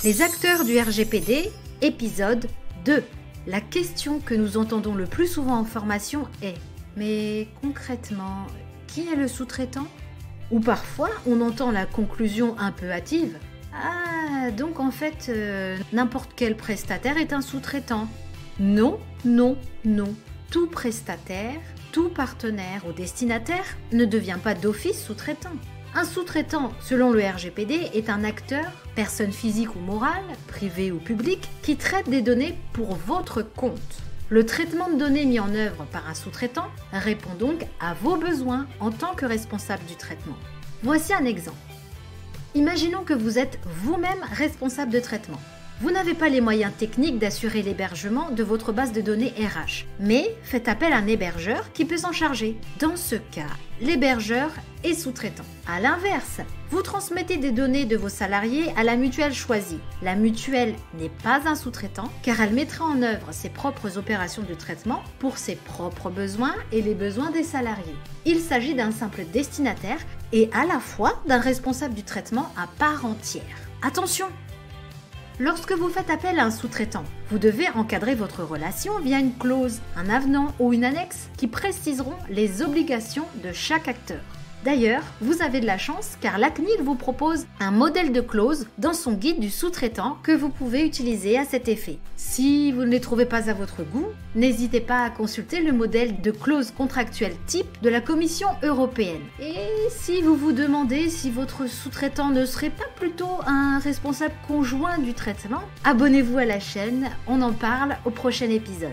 Les acteurs du RGPD, épisode 2. La question que nous entendons le plus souvent en formation est « Mais concrètement, qui est le sous-traitant ?» Ou parfois, on entend la conclusion un peu hâtive « Ah, donc en fait, n'importe quel prestataire est un sous-traitant. » Non, non, non. Tout prestataire, tout partenaire ou destinataire ne devient pas d'office sous-traitant. Un sous-traitant, selon le RGPD, est un acteur, personne physique ou morale, privée ou publique, qui traite des données pour votre compte. Le traitement de données mis en œuvre par un sous-traitant répond donc à vos besoins en tant que responsable du traitement. Voici un exemple. Imaginons que vous êtes vous-même responsable de traitement. Vous n'avez pas les moyens techniques d'assurer l'hébergement de votre base de données RH, mais faites appel à un hébergeur qui peut s'en charger. Dans ce cas, l'hébergeur est sous-traitant. A l'inverse, vous transmettez des données de vos salariés à la mutuelle choisie. La mutuelle n'est pas un sous-traitant car elle mettra en œuvre ses propres opérations de traitement pour ses propres besoins et les besoins des salariés. Il s'agit d'un simple destinataire et à la fois d'un responsable du traitement à part entière. Attention! Lorsque vous faites appel à un sous-traitant, vous devez encadrer votre relation via une clause, un avenant ou une annexe qui préciseront les obligations de chaque acteur. D'ailleurs, vous avez de la chance car la CNIL vous propose un modèle de clause dans son guide du sous-traitant que vous pouvez utiliser à cet effet. Si vous ne les trouvez pas à votre goût, n'hésitez pas à consulter le modèle de clause contractuelle type de la Commission européenne. Et si vous vous demandez si votre sous-traitant ne serait pas plutôt un responsable conjoint du traitement, abonnez-vous à la chaîne, on en parle au prochain épisode.